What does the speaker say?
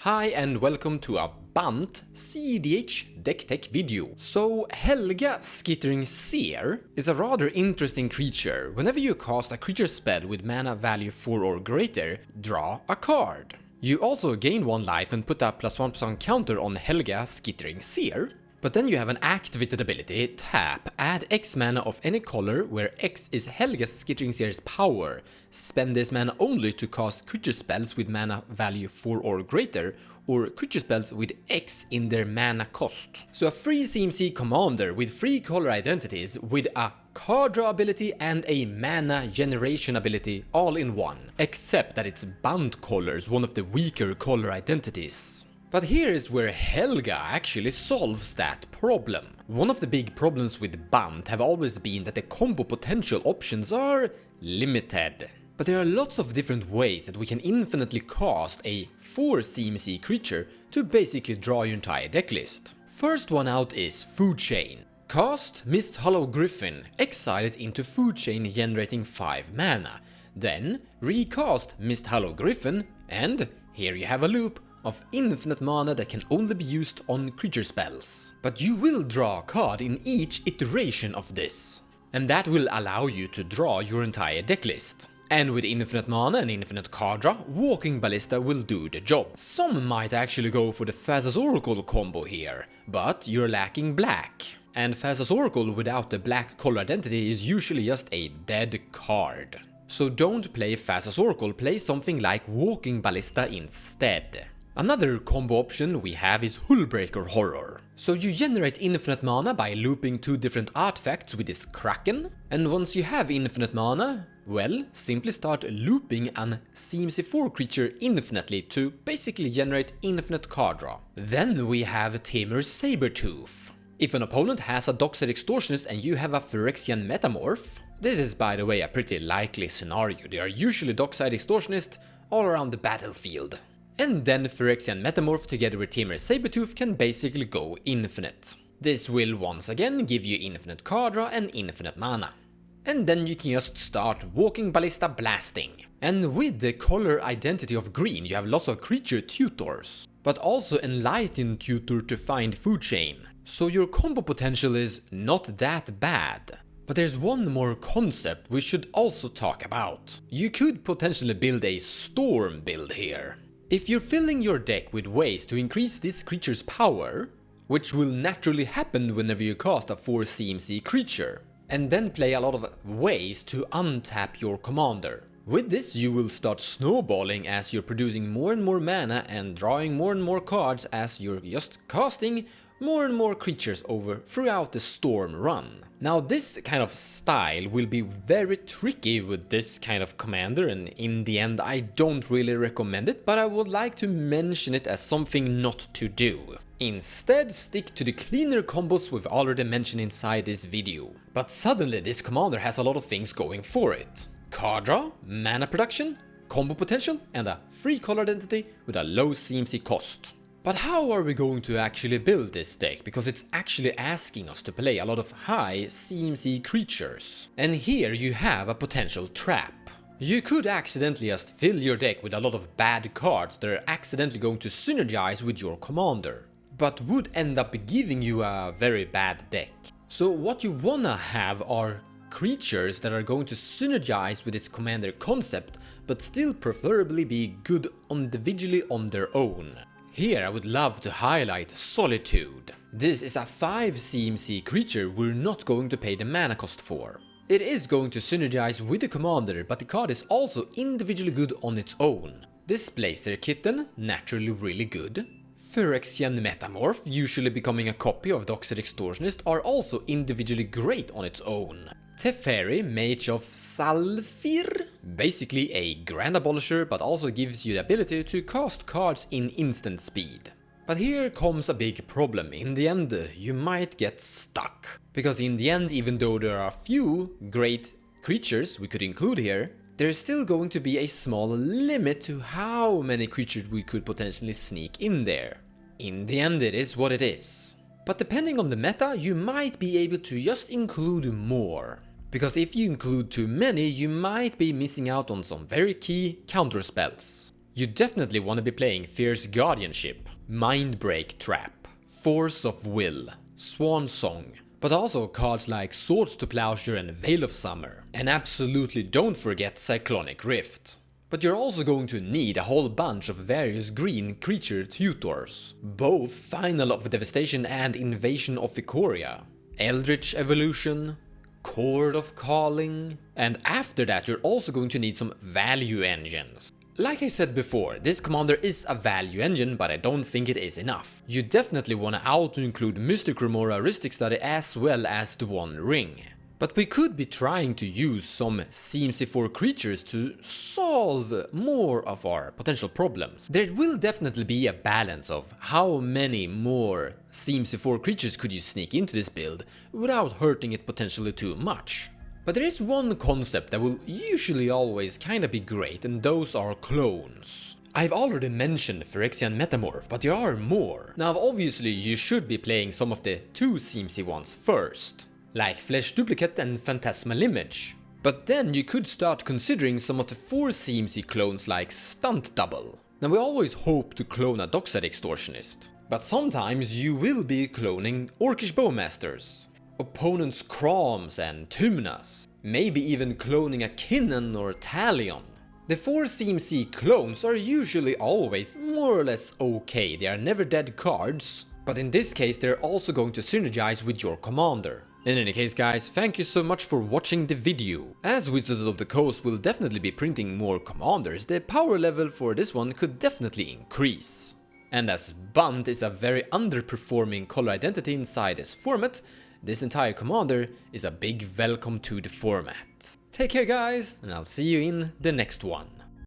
Hi and welcome to a bant cEDH deck tech video. So Helga Skittering Seer is a rather interesting creature. Whenever you cast a creature spell with mana value 4 or greater, draw a card. You also gain 1 life and put a +1/+1 counter on Helga Skittering Seer. But then you have an activated ability, tap, add X mana of any color where X is Helga's Skittering Seer's power. Spend this mana only to cast creature spells with mana value 4 or greater, or creature spells with X in their mana cost. So a free CMC commander with 3 color identities with a card draw ability and a mana generation ability all in one. Except that it's bant colors, one of the weaker color identities. But here is where Helga actually solves that problem. One of the big problems with bant have always been that the combo potential options are limited. But there are lots of different ways that we can infinitely cast a 4 CMC creature to basically draw your entire deck list. First one out is Food Chain. Cast Misthollow Griffin, exile it into Food Chain generating 5 mana. Then recast Misthollow Griffin, and here you have a loop of infinite mana that can only be used on creature spells. But you will draw a card in each iteration of this, and that will allow you to draw your entire deck list. And with infinite mana and infinite card draw, Walking Ballista will do the job. Some might actually go for the Thassa's Oracle combo here, but you're lacking black. And Thassa's Oracle without the black color identity is usually just a dead card. So don't play Thassa's Oracle, play something like Walking Ballista instead. Another combo option we have is Hullbreaker Horror. So you generate infinite mana by looping 2 different artifacts with this Kraken, and once you have infinite mana, well, simply start looping an CMC4 creature infinitely to basically generate infinite card draw. Then we have Tamer's Sabertooth. If an opponent has a Dockside Extortionist and you have a Phyrexian Metamorph, this is by the way a pretty likely scenario. They are usually Dockside Extortionist all around the battlefield. And then Phyrexian Metamorph together with Tamer's Sabertooth can basically go infinite. This will once again give you infinite card draw and infinite mana. And then you can just start Walking Ballista blasting. And with the color identity of green you have lots of creature tutors, but also Enlightened Tutor to find Food Chain. So your combo potential is not that bad. But there's one more concept we should also talk about. You could potentially build a Storm build here. If you're filling your deck with ways to increase this creature's power, which will naturally happen whenever you cast a 4 CMC creature, and then play a lot of ways to untap your commander. With this you will start snowballing as you're producing more and more mana and drawing more and more cards as you're just casting more and more creatures over throughout the Storm run. Now this kind of style will be very tricky with this kind of commander, and in the end I don't really recommend it, but I would like to mention it as something not to do. Instead, stick to the cleaner combos we've already mentioned inside this video. But suddenly this commander has a lot of things going for it. Card draw, mana production, combo potential, and a free color identity with a low CMC cost. But how are we going to actually build this deck? Because it's actually asking us to play a lot of high CMC creatures. And here you have a potential trap. You could accidentally just fill your deck with a lot of bad cards that are accidentally going to synergize with your commander, but would end up giving you a very bad deck. So what you wanna have are creatures that are going to synergize with its commander concept, but still preferably be good individually on their own. Here I would love to highlight Solitude. This is a 5 CMC creature we're not going to pay the mana cost for. It is going to synergize with the commander, but the card is also individually good on its own. Displacer Kitten, naturally really good. Phyrexian Metamorph, usually becoming a copy of Dockside Extortionist, are also individually great on its own. Teferi, Mage of Salfir, basically a Grand Abolisher, but also gives you the ability to cast cards in instant speed. But here comes a big problem. In the end, you might get stuck. Because in the end, even though there are a few great creatures we could include here, there's still going to be a small limit to how many creatures we could potentially sneak in there. In the end, it is what it is. But depending on the meta, you might be able to just include more. Because if you include too many, you might be missing out on some very key counter spells. You definitely want to be playing Fierce Guardianship, Mindbreak Trap, Force of Will, Swan Song, but also cards like Swords to Plowshare and Veil of Summer. And absolutely don't forget Cyclonic Rift. But you're also going to need a whole bunch of various green creature tutors, both Final of Devastation and Invasion of Ikoria, Eldritch Evolution, Chord of Calling, and after that you're also going to need some value engines. Like I said before, this commander is a value engine, but I don't think it is enough. You definitely want to auto-include Mystic Remora Rhystic Study as well as the One Ring. But we could be trying to use some CMC4 creatures to solve more of our potential problems. There will definitely be a balance of how many more CMC4 creatures could you sneak into this build without hurting it potentially too much. But there is one concept that will usually always kinda be great, and those are clones. I've already mentioned Phyrexian Metamorph, but there are more. Now obviously you should be playing some of the 2 CMC ones first, like Flesh Duplicate and Phantasmal Image. But then you could start considering some of the 4 CMC clones like Stunt Double. Now we always hope to clone a Dockside Extortionist, but sometimes you will be cloning Orcish Bowmasters, opponents' Kroms and Tymnas, maybe even cloning a Kinnan or Talion. The 4 CMC clones are usually always more or less okay, they are never dead cards, but in this case they're also going to synergize with your commander. In any case guys, thank you so much for watching the video. As Wizards of the Coast will definitely be printing more commanders, the power level for this one could definitely increase. And as Bant is a very underperforming color identity inside this format, this entire commander is a big welcome to the format. Take care guys, and I'll see you in the next one.